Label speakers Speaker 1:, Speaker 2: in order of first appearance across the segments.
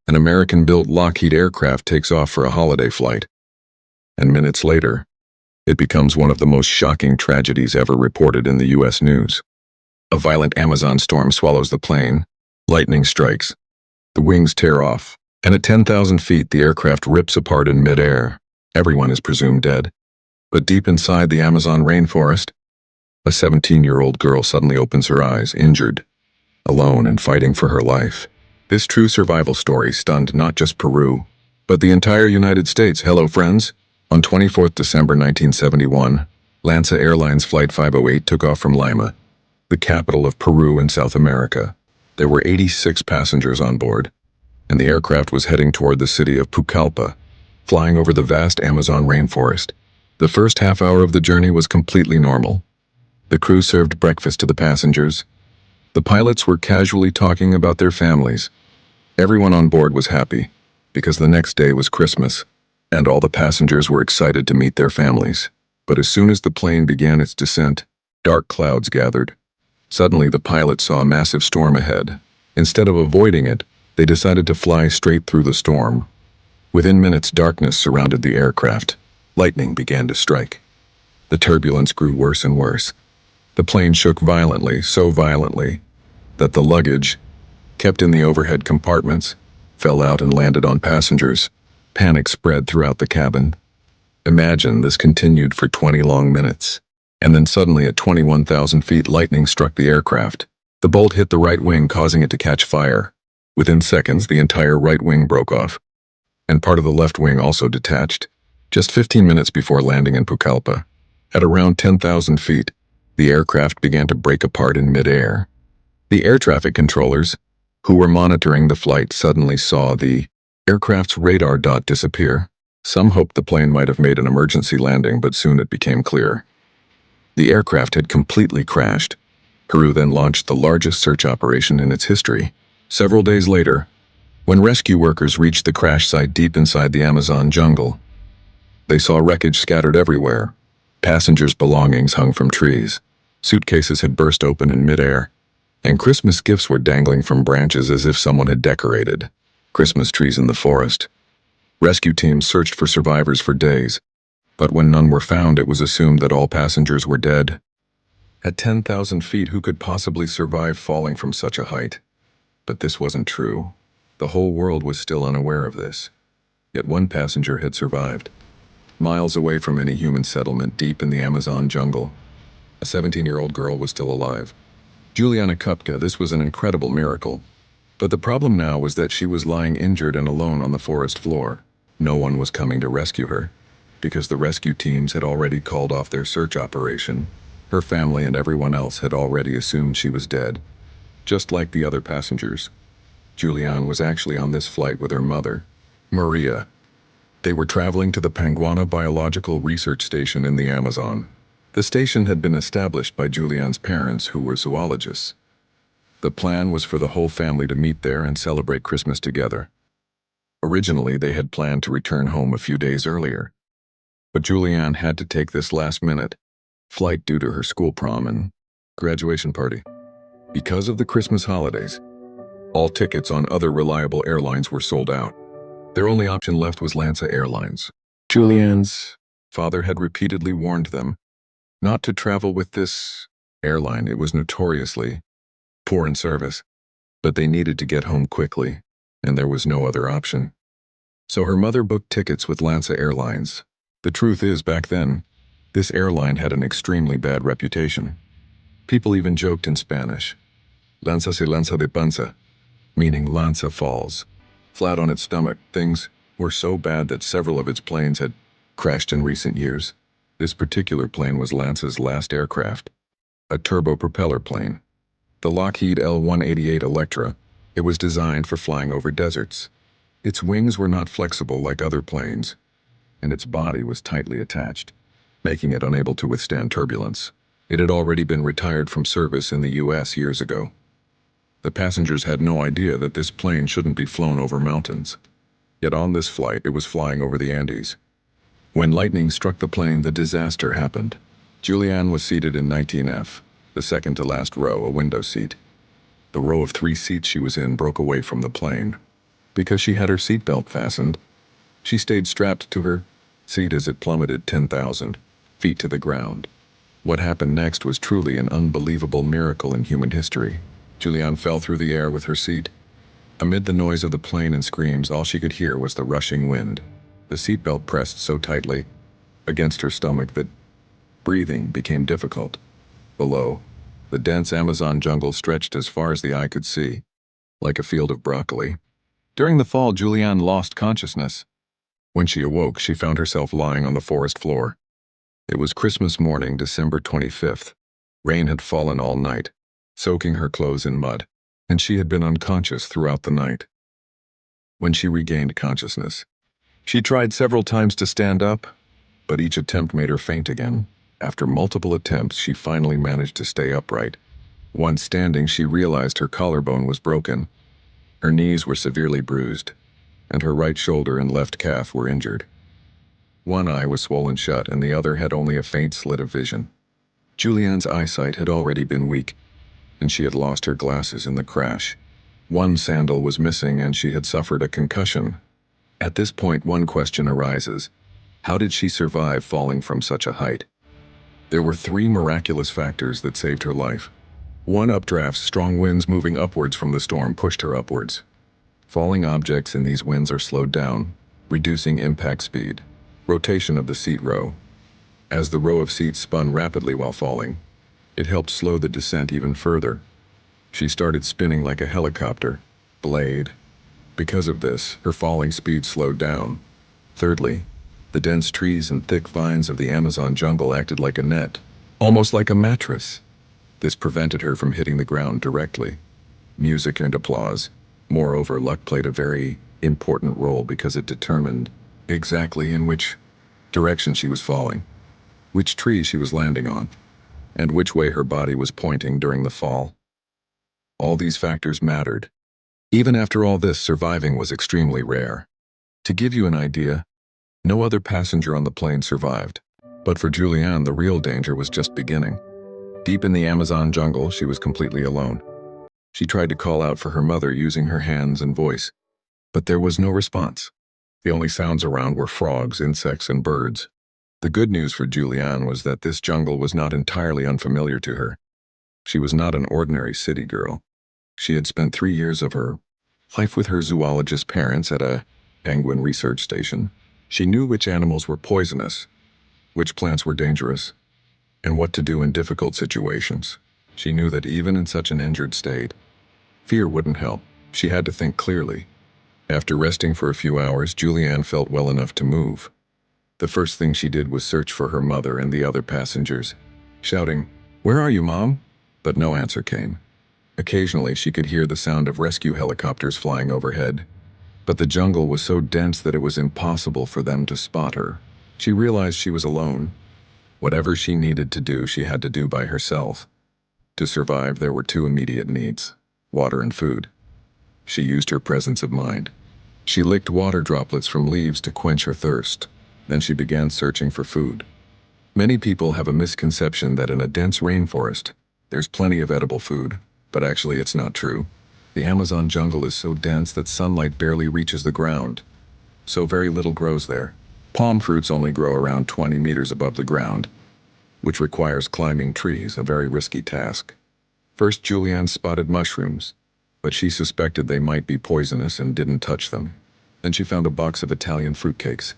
Speaker 1: An American-built Lockheed aircraft takes off for a holiday flight. And minutes later, it becomes one of the most shocking tragedies ever reported in the U.S. news. A violent Amazon storm swallows the plane. Lightning strikes. The wings tear off, and at 10,000 feet the aircraft rips apart in midair. Everyone is presumed dead. But deep inside the Amazon rainforest, a 17-year-old girl suddenly opens her eyes, injured, alone and fighting for her life. This true survival story stunned not just Peru, but the entire United States. Hello, friends. On 24th December 1971, Lanza Airlines Flight 508 took off from Lima, the capital of Peru in South America. There were 86 passengers on board, and the aircraft was heading toward the city of Pucallpa, flying over the vast Amazon rainforest. The first half hour of the journey was completely normal. The crew served breakfast to the passengers. The pilots were casually talking about their families. Everyone on board was happy, because the next day was Christmas, and all the passengers were excited to meet their families. But as soon as the plane began its descent, dark clouds gathered. Suddenly, the pilots saw a massive storm ahead. Instead of avoiding it, they decided to fly straight through the storm. Within minutes, darkness surrounded the aircraft. Lightning began to strike. The turbulence grew worse and worse. The plane shook violently, so violently, that the luggage, kept in the overhead compartments, fell out and landed on passengers. Panic spread throughout the cabin. Imagine this continued for 20 long minutes. And then suddenly at 21,000 feet, lightning struck the aircraft. The bolt hit the right wing, causing it to catch fire. Within seconds, the entire right wing broke off, and part of the left wing also detached. Just 15 minutes before landing in Pucallpa, at around 10,000 feet, the aircraft began to break apart in midair. The air traffic controllers, who were monitoring the flight, suddenly saw the aircraft's radar dot disappear. Some hoped the plane might have made an emergency landing, but soon it became clear. The aircraft had completely crashed. Peru then launched the largest search operation in its history. Several days later, when rescue workers reached the crash site deep inside the Amazon jungle, they saw wreckage scattered everywhere. Passengers' belongings hung from trees. Suitcases had burst open in midair, and Christmas gifts were dangling from branches as if someone had decorated Christmas trees in the forest. Rescue teams searched for survivors for days, but when none were found, it was assumed that all passengers were dead. At 10,000 feet, who could possibly survive falling from such a height? But this wasn't true. The whole world was still unaware of this. Yet one passenger had survived. Miles away from any human settlement deep in the Amazon jungle, a 17-year-old girl was still alive. Juliane Koepcke. This was an incredible miracle. But the problem now was that she was lying injured and alone on the forest floor. No one was coming to rescue her, because the rescue teams had already called off their search operation. Her family and everyone else had already assumed she was dead. Just like the other passengers, Juliane was actually on this flight with her mother, Maria. They were traveling to the Panguana Biological Research Station in the Amazon. The station had been established by Juliane's parents, who were zoologists. The plan was for the whole family to meet there and celebrate Christmas together. Originally, they had planned to return home a few days earlier, but Juliane had to take this last-minute flight due to her school prom and graduation party. Because of the Christmas holidays, all tickets on other reliable airlines were sold out. Their only option left was Lanza Airlines. Juliane's father had repeatedly warned them not to travel with this airline. It was notoriously poor in service, but they needed to get home quickly, and there was no other option. So her mother booked tickets with Lanza Airlines. The truth is, back then, this airline had an extremely bad reputation. People even joked in Spanish, "Lanza se lanza de panza," meaning Lanza falls flat on its stomach. Things were so bad that several of its planes had crashed in recent years. This particular plane was Lanza's last aircraft, a turbo-propeller plane, the Lockheed L-188 Electra. It was designed for flying over deserts. Its wings were not flexible like other planes, and its body was tightly attached, making it unable to withstand turbulence. It had already been retired from service in the US years ago. The passengers had no idea that this plane shouldn't be flown over mountains. Yet on this flight, it was flying over the Andes. When lightning struck the plane, the disaster happened. Juliane was seated in 19F, the second to last row, a window seat. The row of 3 seats she was in broke away from the plane. Because she had her seatbelt fastened, she stayed strapped to her seat as it plummeted 10,000 feet to the ground. What happened next was truly an unbelievable miracle in human history. Juliane fell through the air with her seat. Amid the noise of the plane and screams, all she could hear was the rushing wind. The seatbelt pressed so tightly against her stomach that breathing became difficult. Below, the dense Amazon jungle stretched as far as the eye could see, like a field of broccoli. During the fall, Juliane lost consciousness. When she awoke, she found herself lying on the forest floor. It was Christmas morning, December 25th. Rain had fallen all night, soaking her clothes in mud, and she had been unconscious throughout the night. When she regained consciousness, she tried several times to stand up, but each attempt made her faint again. After multiple attempts, she finally managed to stay upright. Once standing, she realized her collarbone was broken. Her knees were severely bruised, and her right shoulder and left calf were injured. One eye was swollen shut, and the other had only a faint slit of vision. Juliane's eyesight had already been weak, and she had lost her glasses in the crash. One sandal was missing, and she had suffered a concussion. At this point, one question arises. How did she survive falling from such a height? There were three miraculous factors that saved her life. One, updrafts, strong winds moving upwards from the storm, pushed her upwards. Falling objects in these winds are slowed down, reducing impact speed. Rotation of the seat row. As the row of seats spun rapidly while falling, it helped slow the descent even further. She started spinning like a helicopter blade. Because of this, her falling speed slowed down. Thirdly, the dense trees and thick vines of the Amazon jungle acted like a net, almost like a mattress. This prevented her from hitting the ground directly. Music and applause. Moreover, luck played a very important role because it determined exactly in which direction she was falling, which tree she was landing on, and which way her body was pointing during the fall. All these factors mattered. Even after all this, surviving was extremely rare. To give you an idea, no other passenger on the plane survived. But for Juliane, the real danger was just beginning. Deep in the Amazon jungle, she was completely alone. She tried to call out for her mother using her hands and voice, but there was no response. The only sounds around were frogs, insects, and birds. The good news for Juliane was that this jungle was not entirely unfamiliar to her. She was not an ordinary city girl. She had spent 3 years of her life with her zoologist parents at a penguin research station. She knew which animals were poisonous, which plants were dangerous, and what to do in difficult situations. She knew that even in such an injured state, fear wouldn't help. She had to think clearly. After resting for a few hours, Juliane felt well enough to move. The first thing she did was search for her mother and the other passengers, shouting, "Where are you, Mom?" But no answer came. Occasionally, she could hear the sound of rescue helicopters flying overhead, but the jungle was so dense that it was impossible for them to spot her. She realized she was alone. Whatever she needed to do, she had to do by herself. To survive, there were two immediate needs: water and food. She used her presence of mind. She licked water droplets from leaves to quench her thirst. Then she began searching for food. Many people have a misconception that in a dense rainforest, there's plenty of edible food, but actually it's not true. The Amazon jungle is so dense that sunlight barely reaches the ground, so very little grows there. Palm fruits only grow around 20 meters above the ground, which requires climbing trees, a very risky task. First, Juliane spotted mushrooms, but she suspected they might be poisonous and didn't touch them. Then she found a box of Italian fruitcakes,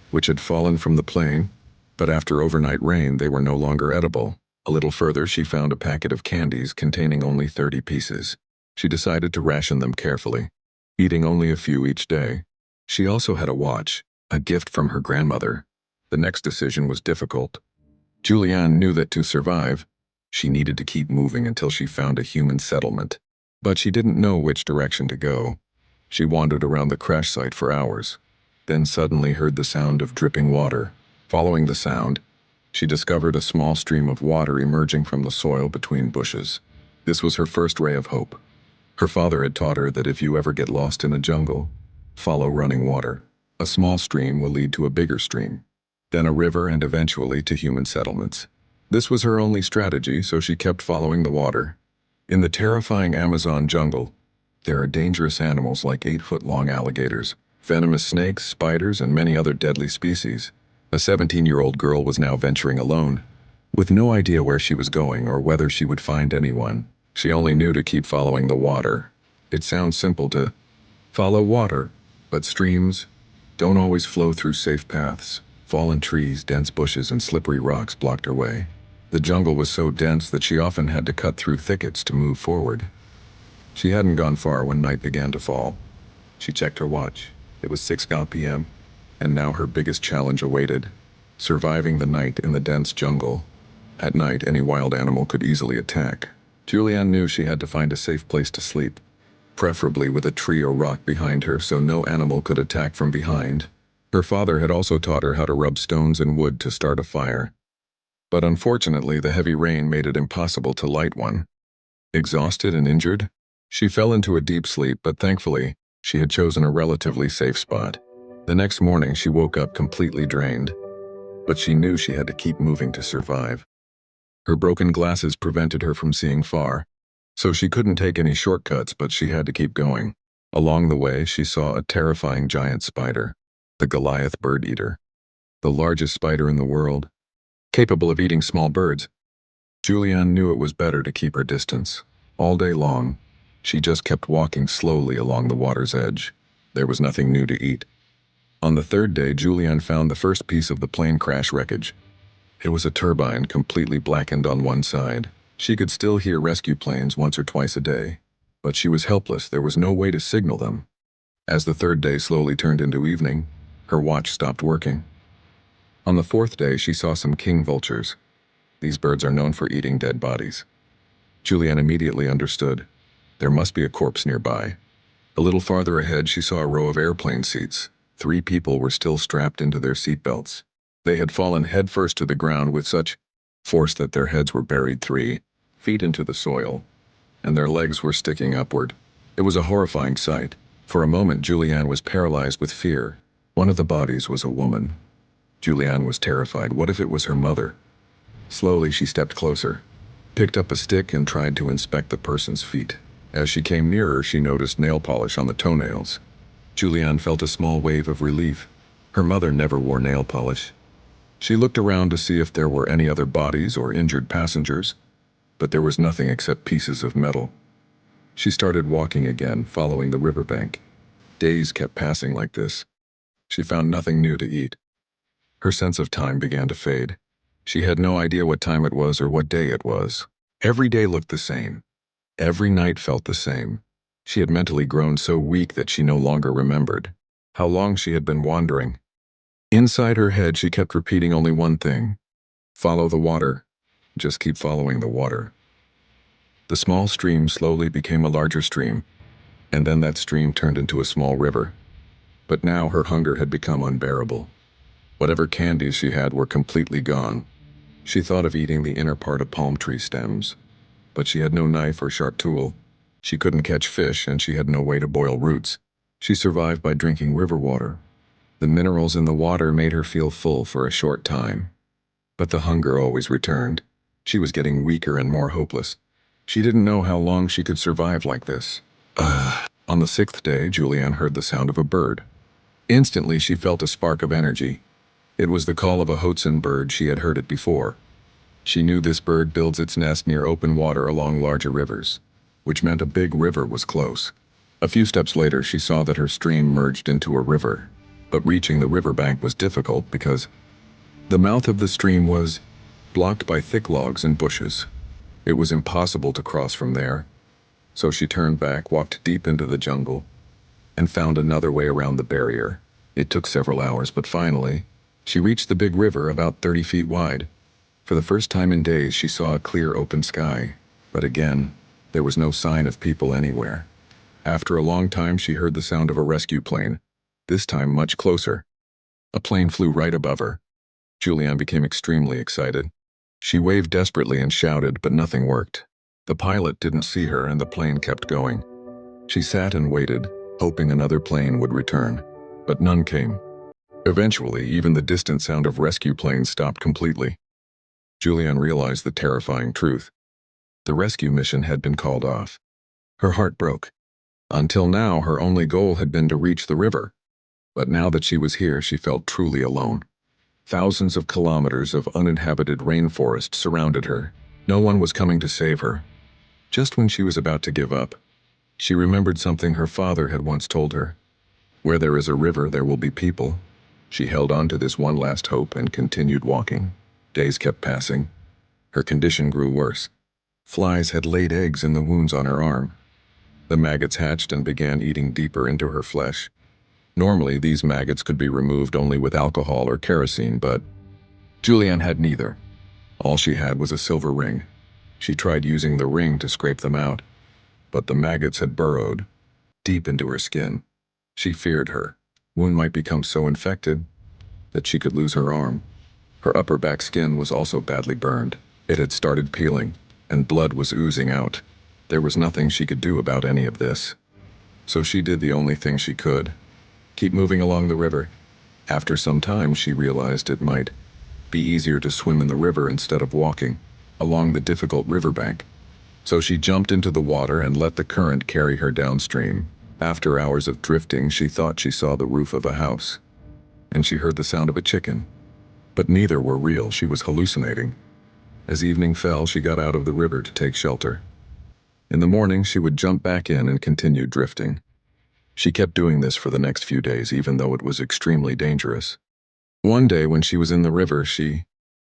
Speaker 1: which had fallen from the plane, but after overnight rain they were no longer edible. A little further, she found a packet of candies containing only 30 pieces. She decided to ration them carefully, eating only a few each day. She also had a watch, a gift from her grandmother. The next decision was difficult. Juliane knew that to survive, she needed to keep moving until she found a human settlement. But she didn't know which direction to go. She wandered around the crash site for hours, then suddenly heard the sound of dripping water. Following the sound, she discovered a small stream of water emerging from the soil between bushes. This was her first ray of hope. Her father had taught her that if you ever get lost in a jungle, follow running water. A small stream will lead to a bigger stream, then a river, and eventually to human settlements. This was her only strategy, so she kept following the water. In the terrifying Amazon jungle, There are dangerous animals like 8-foot-long alligators, venomous snakes, spiders, and many other deadly species. A 17-year-old girl was now venturing alone, with no idea where she was going or whether she would find anyone. She only knew to keep following the water. It sounds simple to follow water, but streams don't always flow through safe paths. Fallen trees, dense bushes, and slippery rocks blocked her way. The jungle was so dense that she often had to cut through thickets to move forward. She hadn't gone far when night began to fall. She checked her watch. It was 6 p.m., and now her biggest challenge awaited: surviving the night in the dense jungle. At night, any wild animal could easily attack. Juliane knew she had to find a safe place to sleep, preferably with a tree or rock behind her so no animal could attack from behind. Her father had also taught her how to rub stones and wood to start a fire. But unfortunately, the heavy rain made it impossible to light one. Exhausted and injured, she fell into a deep sleep, but thankfully, she had chosen a relatively safe spot. The next morning, she woke up completely drained, but she knew she had to keep moving to survive. Her broken glasses prevented her from seeing far, so she couldn't take any shortcuts, but she had to keep going. Along the way, she saw a terrifying giant spider, the Goliath bird eater, the largest spider in the world, capable of eating small birds. Juliane knew it was better to keep her distance. All day long, she just kept walking slowly along the water's edge. There was nothing new to eat. On the third day, Juliane found the first piece of the plane crash wreckage. It was a turbine completely blackened on one side. She could still hear rescue planes once or twice a day, but she was helpless. There was no way to signal them. As the third day slowly turned into evening, her watch stopped working. On the fourth day, she saw some king vultures. These birds are known for eating dead bodies. Juliane immediately understood. There must be a corpse nearby. A little farther ahead, she saw a row of airplane seats. 3 people were still strapped into their seatbelts. They had fallen headfirst to the ground with such force that their heads were buried 3 feet into the soil, and their legs were sticking upward. It was a horrifying sight. For a moment, Juliane was paralyzed with fear. One of the bodies was a woman. Juliane was terrified. What if it was her mother? Slowly, she stepped closer, picked up a stick, and tried to inspect the person's feet. As she came nearer, she noticed nail polish on the toenails. Juliane felt a small wave of relief. Her mother never wore nail polish. She looked around to see if there were any other bodies or injured passengers, but there was nothing except pieces of metal. She started walking again, following the riverbank. Days kept passing like this. She found nothing new to eat. Her sense of time began to fade. She had no idea what time it was or what day it was. Every day looked the same. Every night felt the same. She had mentally grown so weak that she no longer remembered how long she had been wandering. Inside her head, she kept repeating only one thing: follow the water. Just keep following the water. The small stream slowly became a larger stream, and then that stream turned into a small river. But now her hunger had become unbearable. Whatever candies she had were completely gone. She thought of eating the inner part of palm tree stems, but she had no knife or sharp tool. She couldn't catch fish, and she had no way to boil roots. She survived by drinking river water. The minerals in the water made her feel full for a short time, but the hunger always returned. She was getting weaker and more hopeless. She didn't know how long she could survive like this. On the 6th day, Juliane heard the sound of a bird. Instantly, she felt a spark of energy. It was the call of a hoatzin bird. She had heard it before. She knew this bird builds its nest near open water along larger rivers, which meant a big river was close. A few steps later, she saw that her stream merged into a river, but reaching the riverbank was difficult because the mouth of the stream was blocked by thick logs and bushes. It was impossible to cross from there, so she turned back, walked deep into the jungle, and found another way around the barrier. It took several hours, but finally, she reached the big river about 30 feet wide. For the first time in days, she saw a clear open sky, but again, there was no sign of people anywhere. After a long time, she heard the sound of a rescue plane, this time much closer. A plane flew right above her. Juliane became extremely excited. She waved desperately and shouted, but nothing worked. The pilot didn't see her, and the plane kept going. She sat and waited, hoping another plane would return, but none came. Eventually, even the distant sound of rescue planes stopped completely. Juliane realized the terrifying truth. The rescue mission had been called off. Her heart broke. Until now, her only goal had been to reach the river. But now that she was here, she felt truly alone. Thousands of kilometers of uninhabited rainforest surrounded her. No one was coming to save her. Just when she was about to give up, she remembered something her father had once told her. Where there is a river, there will be people. She held on to this one last hope and continued walking. Days kept passing. Her condition grew worse. Flies had laid eggs in the wounds on her arm. The maggots hatched and began eating deeper into her flesh. Normally, these maggots could be removed only with alcohol or kerosene, but Juliane had neither. All she had was a silver ring. She tried using the ring to scrape them out, but the maggots had burrowed deep into her skin. She feared her wound might become so infected that she could lose her arm. Her upper back skin was also badly burned. It had started peeling, and blood was oozing out. There was nothing she could do about any of this. So she did the only thing she could: keep moving along the river. After some time, she realized it might be easier to swim in the river instead of walking along the difficult riverbank. So she jumped into the water and let the current carry her downstream. After hours of drifting, she thought she saw the roof of a house, and she heard the sound of a chicken. But neither were real. She was hallucinating. As evening fell, she got out of the river to take shelter. In the morning, she would jump back in and continue drifting. She kept doing this for the next few days, even though it was extremely dangerous. One day, when she was in the river, she